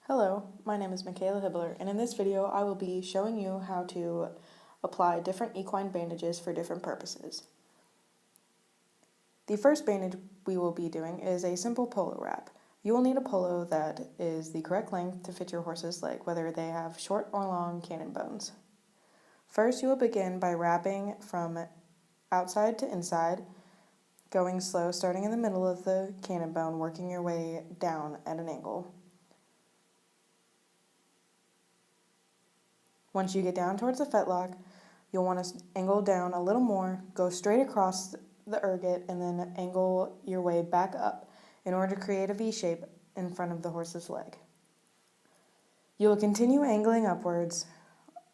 Hello, my name is Michaela Hibbler, and in this video I will be showing you how to apply different equine bandages for different purposes. The first bandage we will be doing is a simple polo wrap. You will need a polo that is the correct length to fit your horse's leg, whether they have short or long cannon bones. First, you will begin by wrapping from outside to inside, going slow, starting in the middle of the cannon bone, working your way down at an angle. Once you get down towards the fetlock, you'll want to angle down a little more, go straight across the ergot, and then angle your way back up in order to create a V shape in front of the horse's leg. You will continue angling upwards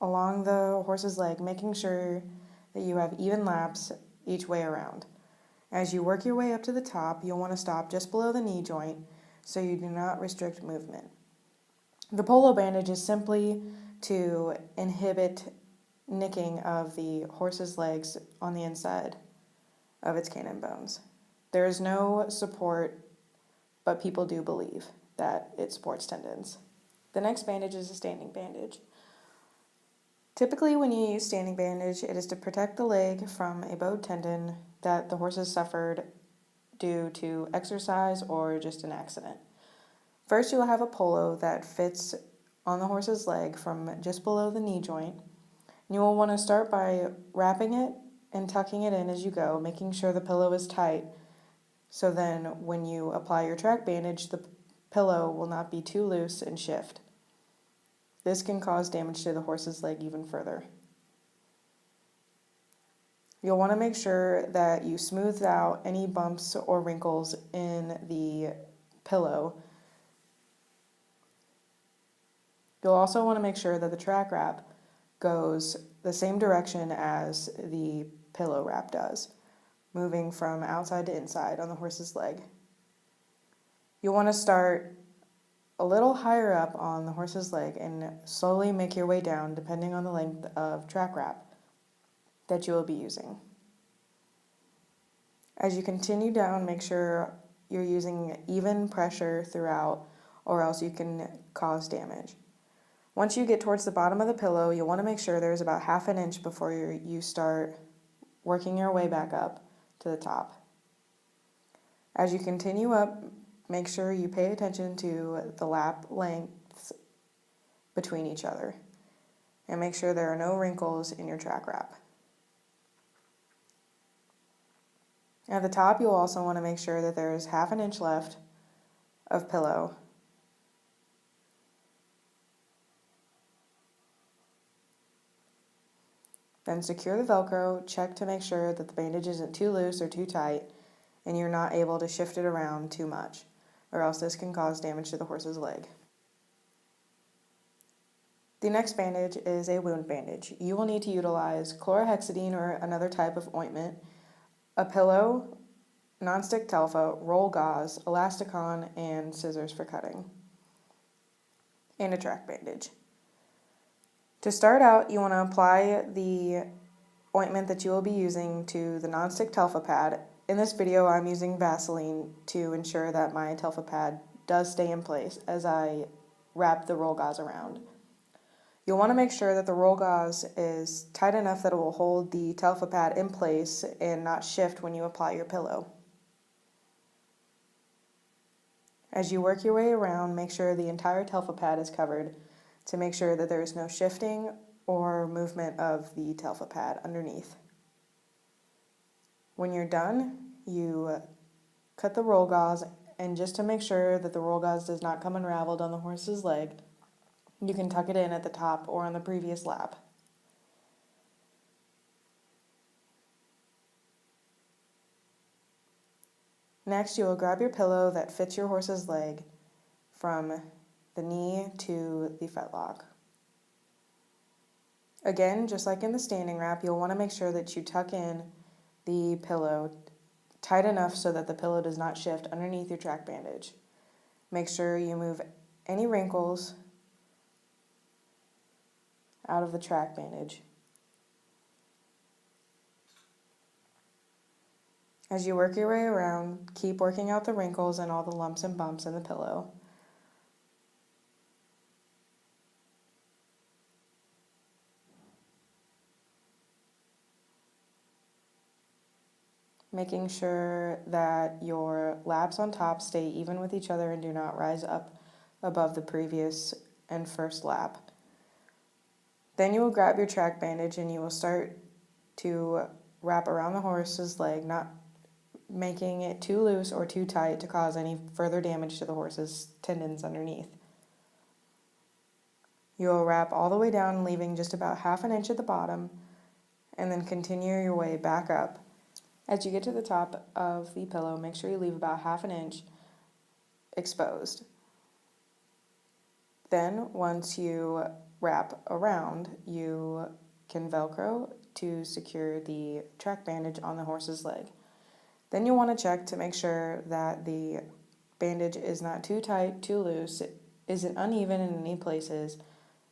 along the horse's leg, making sure that you have even laps each way around. As you work your way up to the top, you'll want to stop just below the knee joint so you do not restrict movement. The polo bandage is simply to inhibit nicking of the horse's legs on the inside of its cannon bones. There is no support, but people do believe that it supports tendons. The next bandage is a standing bandage. Typically, when you use standing bandage, it is to protect the leg from a bowed tendon that the horse has suffered due to exercise or just an accident. First, you will have a polo that fits on the horse's leg from just below the knee joint. You will want to start by wrapping it and tucking it in as you go, making sure the pillow is tight, so then when you apply your track bandage, the pillow will not be too loose and shift. This can cause damage to the horse's leg even further. You'll want to make sure that you smooth out any bumps or wrinkles in the pillow. You'll also want to make sure that the track wrap goes the same direction as the pillow wrap does, moving from outside to inside on the horse's leg. You'll want to start a little higher up on the horse's leg and slowly make your way down depending on the length of track wrap that you will be using. As you continue down, make sure you're using even pressure throughout, or else you can cause damage. Once you get towards the bottom of the pillow, you'll want to make sure there's about half an inch before you start working your way back up to the top. As you continue up, make sure you pay attention to the lap lengths between each other and make sure there are no wrinkles in your track wrap. At the top, you'll also want to make sure that there is half an inch left of pillow. Then secure the Velcro, check to make sure that the bandage isn't too loose or too tight and you're not able to shift it around too much, or else this can cause damage to the horse's leg. The next bandage is a wound bandage. You will need to utilize chlorhexidine or another type of ointment, a pillow, nonstick telfa, roll gauze, elasticon, and scissors for cutting, and a track bandage. To start out, you want to apply the ointment that you will be using to the nonstick telfa pad. In this video, I'm using Vaseline to ensure that my telfa pad does stay in place as I wrap the roll gauze around. You'll want to make sure that the roll gauze is tight enough that it will hold the telfa pad in place and not shift when you apply your pillow. As you work your way around, make sure the entire telfa pad is covered to make sure that there is no shifting or movement of the telfa pad underneath. When you're done, you cut the roll gauze, and just to make sure that the roll gauze does not come unraveled on the horse's leg, you can tuck it in at the top or on the previous lap. Next, you will grab your pillow that fits your horse's leg from the knee to the fetlock. Again, just like in the standing wrap, you'll want to make sure that you tuck in the pillow tight enough so that the pillow does not shift underneath your track bandage. Make sure you move any wrinkles out of the track bandage. As you work your way around, keep working out the wrinkles and all the lumps and bumps in the pillow. making sure that your laps on top stay even with each other and do not rise up above the previous and first lap. Then you will grab your track bandage and you will start to wrap around the horse's leg, not making it too loose or too tight to cause any further damage to the horse's tendons underneath. You will wrap all the way down, leaving just about half an inch at the bottom, and then continue your way back up. As you get to the top of the pillow, make sure you leave about half an inch exposed. Then, once you wrap around, you can Velcro to secure the track bandage on the horse's leg. Then you'll want to check to make sure that the bandage is not too tight, too loose, it isn't uneven in any places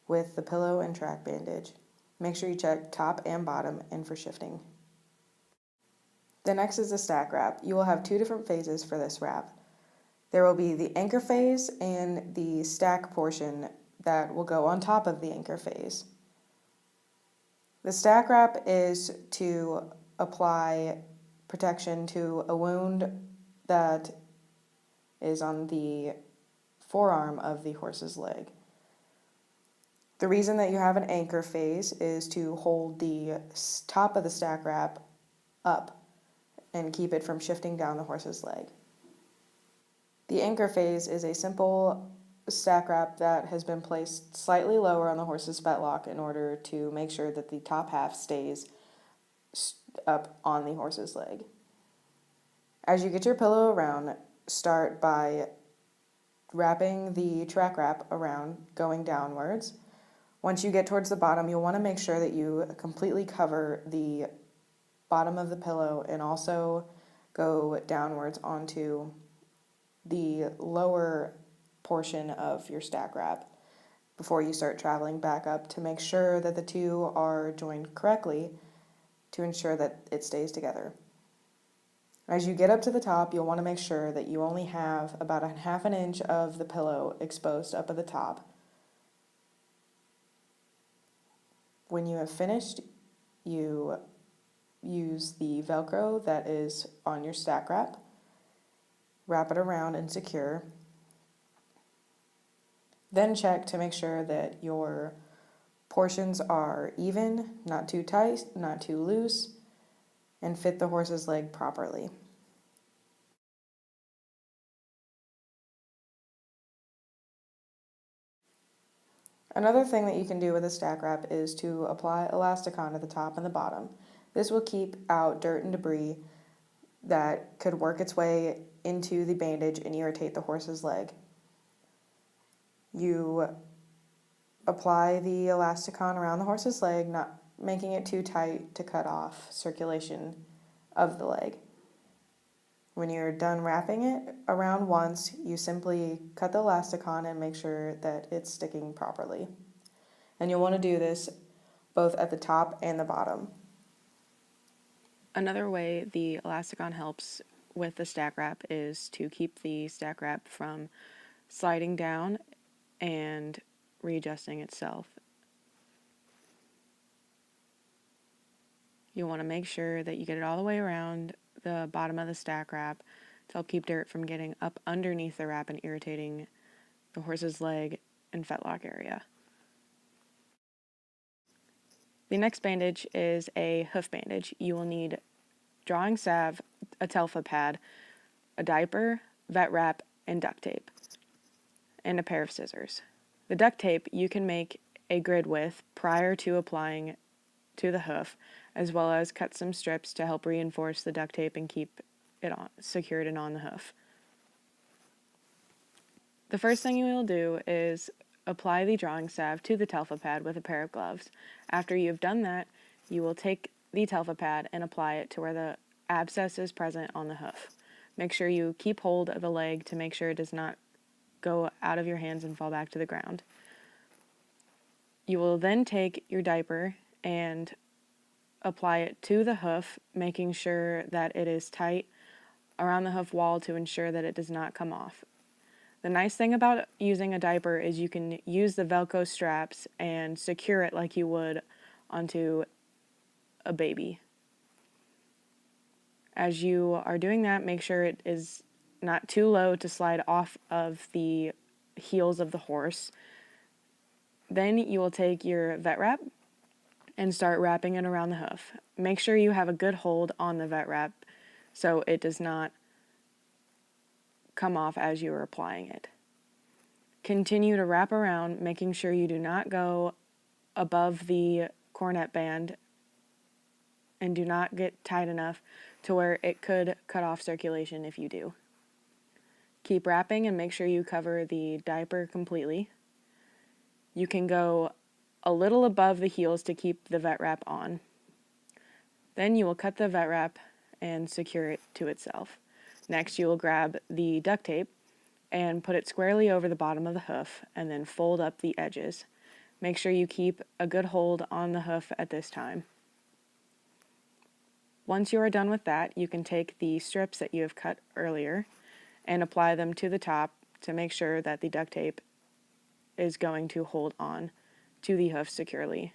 with the pillow and track bandage. Make sure you check top and bottom and for shifting. The next is the stack wrap. You will have two different phases for this wrap. There will be the anchor phase and the stack portion that will go on top of the anchor phase. The stack wrap is to apply protection to a wound that is on the forearm of the horse's leg. The reason that you have an anchor phase is to hold the top of the stack wrap up and keep it from shifting down the horse's leg. The anchor phase is a simple stack wrap that has been placed slightly lower on the horse's fetlock in order to make sure that the top half stays up on the horse's leg. As you get your pillow around, start by wrapping the track wrap around, going downwards. Once you get towards the bottom, you'll want to make sure that you completely cover the bottom of the pillow and also go downwards onto the lower portion of your stack wrap before you start traveling back up to make sure that the two are joined correctly to ensure that it stays together. As you get up to the top, you'll want to make sure that you only have about a half an inch of the pillow exposed up at the top. When you have finished, you use the Velcro that is on your stack wrap, wrap it around and secure. Then check to make sure that your portions are even, not too tight, not too loose, and fit the horse's leg properly. Another thing that you can do with a stack wrap is to apply elasticon at the top and the bottom. This will keep out dirt and debris that could work its way into the bandage and irritate the horse's leg. You apply the elasticon around the horse's leg, not making it too tight to cut off circulation of the leg. When you're done wrapping it around once, you simply cut the elasticon and make sure that it's sticking properly. And you'll want to do this both at the top and the bottom. Another way the elasticon helps with the stack wrap is to keep the stack wrap from sliding down and readjusting itself. You want to make sure that you get it all the way around the bottom of the stack wrap to help keep dirt from getting up underneath the wrap and irritating the horse's leg and fetlock area. The next bandage is a hoof bandage. You will need drawing salve, a telfa pad, a diaper, vet wrap, and duct tape, and a pair of scissors. The duct tape you can make a grid with prior to applying to the hoof, as well as cut some strips to help reinforce the duct tape and keep it secured and on the hoof. The first thing you will do is apply the drawing salve to the telfa pad with a pair of gloves. After you've done that, you will take the telfa pad and apply it to where the abscess is present on the hoof. Make sure you keep hold of the leg to make sure it does not go out of your hands and fall back to the ground. You will then take your diaper and apply it to the hoof, making sure that it is tight around the hoof wall to ensure that it does not come off. The nice thing about using a diaper is you can use the Velcro straps and secure it like you would onto a baby. As you are doing that, make sure it is not too low to slide off of the heels of the horse. Then you will take your vet wrap and start wrapping it around the hoof. Make sure you have a good hold on the vet wrap so it does not come off as you are applying it. Continue to wrap around, making sure you do not go above the cornet band and do not get tight enough to where it could cut off circulation if you do. Keep wrapping and make sure you cover the diaper completely. You can go a little above the heels to keep the vet wrap on. Then you will cut the vet wrap and secure it to itself. Next, you will grab the duct tape and put it squarely over the bottom of the hoof and then fold up the edges. Make sure you keep a good hold on the hoof at this time. Once you are done with that, you can take the strips that you have cut earlier and apply them to the top to make sure that the duct tape is going to hold on to the hoof securely.